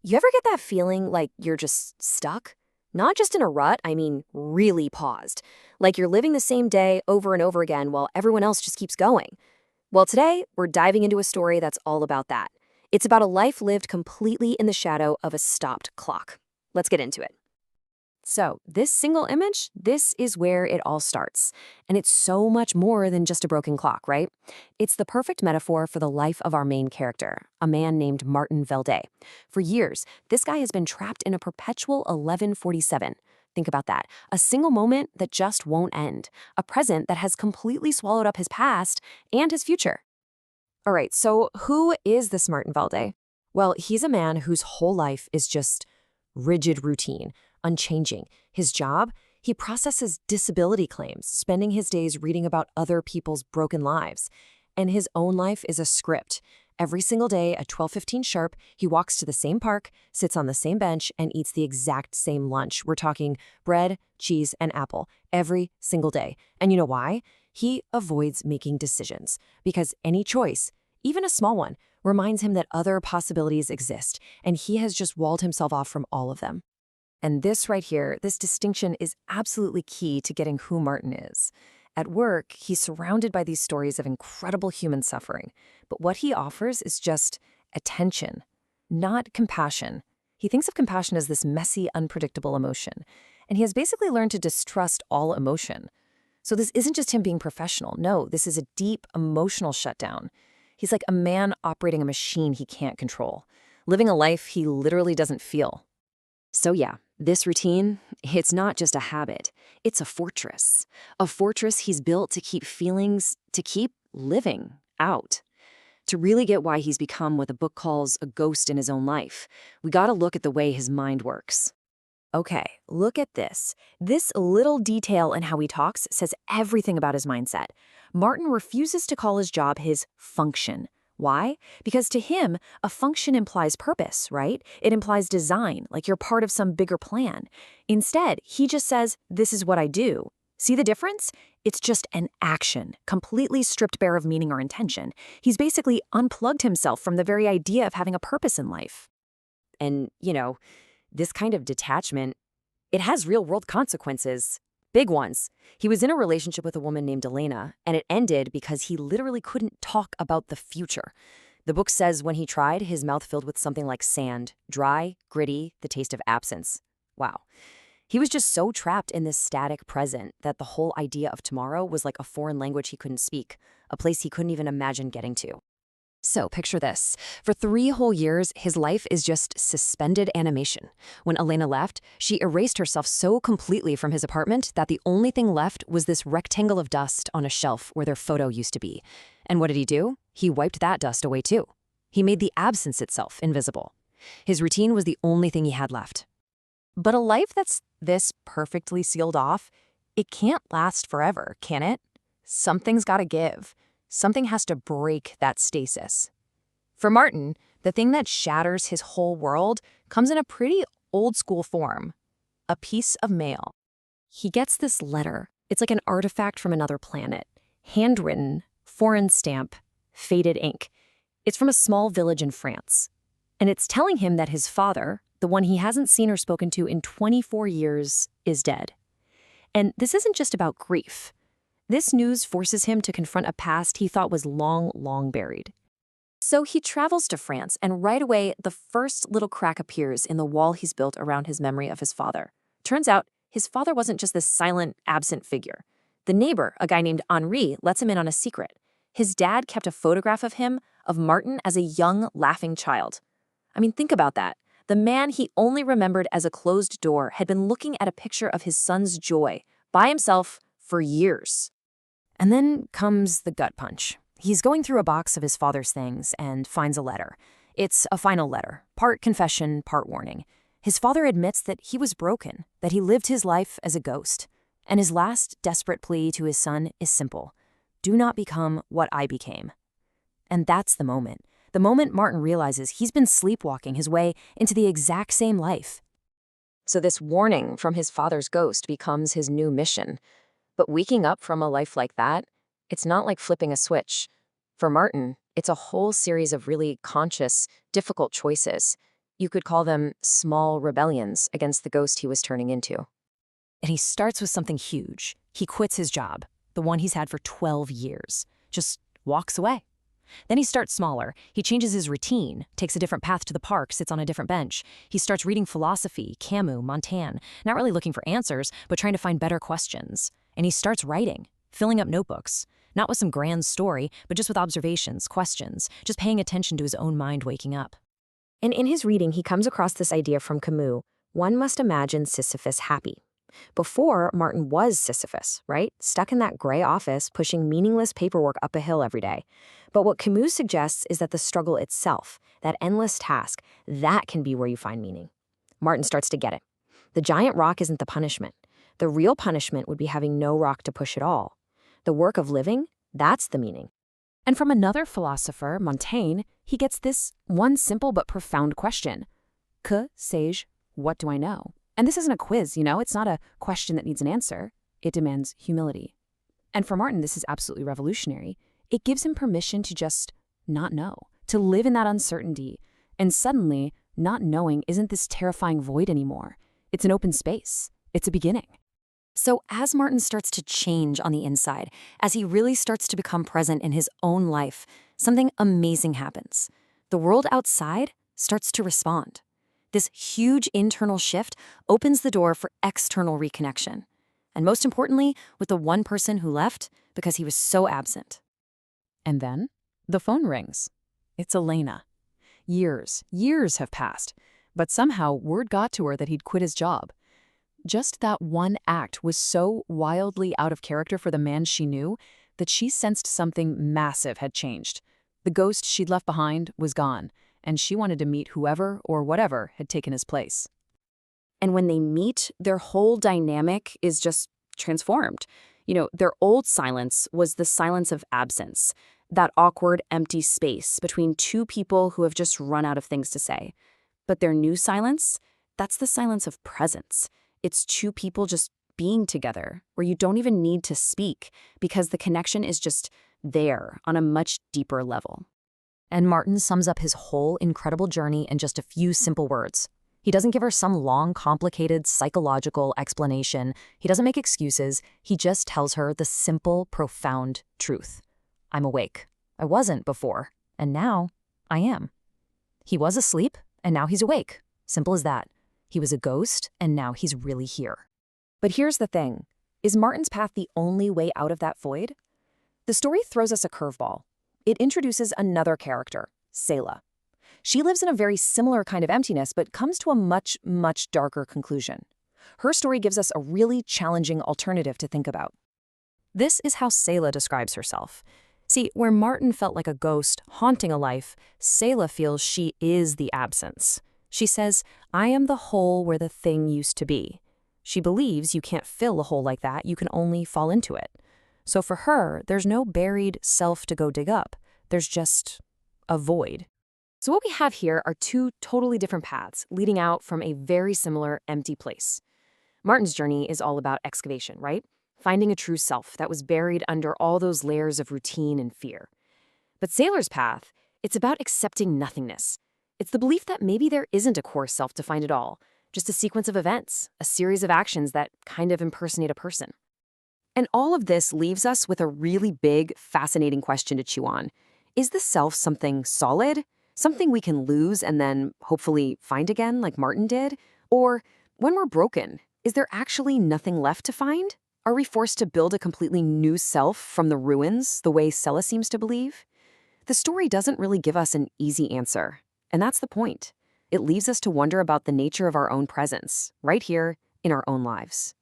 You ever get that feeling like you're just stuck? Not just in a rut, I mean really paused. Like you're living the same day over and over again while everyone else just keeps going. Well, today, we're diving into a story that's all about that. It's about a life lived completely in the shadow of a stopped clock. Let's get into it. So, this single image, this is where it all starts. And it's so much more than just a broken clock, right? It's the perfect metaphor for the life of our main character, a man named Martin Velde. For years, this guy has been trapped in a perpetual 1147. Think about that. A single moment that just won't end. A present that has completely swallowed up his past and his future. All right, so who is this Martin Velde? Well, he's a man whose whole life is just rigid routine, unchanging. His job? He processes disability claims, spending his days reading about other people's broken lives. And his own life is a script. Every single day at 12:15 sharp, he walks to the same park, sits on the same bench, and eats the exact same lunch. We're talking bread, cheese, and apple every single day. And you know why? He avoids making decisions because any choice, even a small one, reminds him that other possibilities exist, and he has just walled himself off from all of them. And this right here, this distinction is absolutely key to getting who Martin is. At work, he's surrounded by these stories of incredible human suffering, but what he offers is just attention, not compassion. He thinks of compassion as this messy, unpredictable emotion, and he has basically learned to distrust all emotion. So this isn't just him being professional. No, this is a deep emotional shutdown. He's like a man operating a machine he can't control, living a life he literally doesn't feel. So yeah, this routine, it's not just a habit. It's a fortress. A fortress he's built to keep feelings, to keep living out. To really get why he's become what the book calls a ghost in his own life, we gotta look at the way his mind works. Okay, look at this. This little detail in how he talks says everything about his mindset. Martin refuses to call his job his function. Why? Because to him, a function implies purpose, right? It implies design, like you're part of some bigger plan. Instead, he just says, "This is what I do." See the difference? It's just an action, completely stripped bare of meaning or intention. He's basically unplugged himself from the very idea of having a purpose in life. And, this kind of detachment, it has real-world consequences. Big ones. He was in a relationship with a woman named Elena, and it ended because he literally couldn't talk about the future. The book says when he tried, his mouth filled with something like sand, dry, gritty, the taste of absence. Wow. He was just so trapped in this static present that the whole idea of tomorrow was like a foreign language he couldn't speak, a place he couldn't even imagine getting to. So picture this. For 3 whole years, his life is just suspended animation. When Elena left, she erased herself so completely from his apartment that the only thing left was this rectangle of dust on a shelf where their photo used to be. And what did he do? He wiped that dust away too. He made the absence itself invisible. His routine was the only thing he had left. But a life that's this perfectly sealed off, it can't last forever, can it? Something's gotta give. Something has to break that stasis. For Martin, the thing that shatters his whole world comes in a pretty old-school form, a piece of mail. He gets this letter. It's like an artifact from another planet, handwritten, foreign stamp, faded ink. It's from a small village in France. And it's telling him that his father, the one he hasn't seen or spoken to in 24 years, is dead. And this isn't just about grief. This news forces him to confront a past he thought was long, long buried. So he travels to France, and right away, the first little crack appears in the wall he's built around his memory of his father. Turns out, his father wasn't just this silent, absent figure. The neighbor, a guy named Henri, lets him in on a secret. His dad kept a photograph of him, of Martin, as a young, laughing child. I mean, think about that. The man he only remembered as a closed door had been looking at a picture of his son's joy, by himself, for years. And then comes the gut punch. He's going through a box of his father's things and finds a letter. It's a final letter, part confession, part warning. His father admits that he was broken, that he lived his life as a ghost. And his last desperate plea to his son is simple. Do not become what I became. And that's the moment. The moment Martin realizes he's been sleepwalking his way into the exact same life. So this warning from his father's ghost becomes his new mission. But waking up from a life like that, it's not like flipping a switch. For Martin, it's a whole series of really conscious, difficult choices. You could call them small rebellions against the ghost he was turning into. And he starts with something huge. He quits his job, the one he's had for 12 years, just walks away. Then he starts smaller. He changes his routine, takes a different path to the park, sits on a different bench. He starts reading philosophy, Camus, Montaigne, not really looking for answers, but trying to find better questions. And he starts writing, filling up notebooks, not with some grand story, but just with observations, questions, just paying attention to his own mind waking up. And in his reading, he comes across this idea from Camus: one must imagine Sisyphus happy. Before, Martin was Sisyphus, right? Stuck in that gray office, pushing meaningless paperwork up a hill every day. But what Camus suggests is that the struggle itself, that endless task, that can be where you find meaning. Martin starts to get it. The giant rock isn't the punishment. The real punishment would be having no rock to push at all. The work of living, that's the meaning. And from another philosopher, Montaigne, he gets this one simple but profound question. Que sais-je? What do I know? And this isn't a quiz, it's not a question that needs an answer. It demands humility. And for Martin, this is absolutely revolutionary. It gives him permission to just not know, to live in that uncertainty. And suddenly, not knowing isn't this terrifying void anymore. It's an open space. It's a beginning. So as Martin starts to change on the inside, as he really starts to become present in his own life, something amazing happens. The world outside starts to respond. This huge internal shift opens the door for external reconnection. And most importantly, with the one person who left because he was so absent. And then the phone rings. It's Elena. Years have passed, but somehow word got to her that he'd quit his job. Just that one act was so wildly out of character for the man she knew that she sensed something massive had changed. The ghost she'd left behind was gone, and she wanted to meet whoever or whatever had taken his place. And when they meet, their whole dynamic is just transformed. Their old silence was the silence of absence, that awkward, empty space between two people who have just run out of things to say. But their new silence, that's the silence of presence. It's two people just being together, where you don't even need to speak, because the connection is just there on a much deeper level. And Martin sums up his whole incredible journey in just a few simple words. He doesn't give her some long, complicated psychological explanation. He doesn't make excuses. He just tells her the simple, profound truth. I'm awake. I wasn't before, and now I am. He was asleep, and now he's awake. Simple as that. He was a ghost, and now he's really here. But here's the thing. Is Martin's path the only way out of that void? The story throws us a curveball. It introduces another character, Séla. She lives in a very similar kind of emptiness, but comes to a much, much darker conclusion. Her story gives us a really challenging alternative to think about. This is how Séla describes herself. See, where Martin felt like a ghost haunting a life, Séla feels she is the absence. She says, I am the hole where the thing used to be. She believes you can't fill a hole like that, you can only fall into it. So for her, there's no buried self to go dig up. There's just a void. So what we have here are two totally different paths leading out from a very similar empty place. Martin's journey is all about excavation, right? Finding a true self that was buried under all those layers of routine and fear. But Séla's path, it's about accepting nothingness. It's the belief that maybe there isn't a core self to find it all, just a sequence of events, a series of actions that kind of impersonate a person. And all of this leaves us with a really big, fascinating question to chew on. Is the self something solid? Something we can lose and then hopefully find again like Martin did? Or when we're broken, is there actually nothing left to find? Are we forced to build a completely new self from the ruins, the way Séla seems to believe? The story doesn't really give us an easy answer. And that's the point. It leaves us to wonder about the nature of our own presence, right here in our own lives.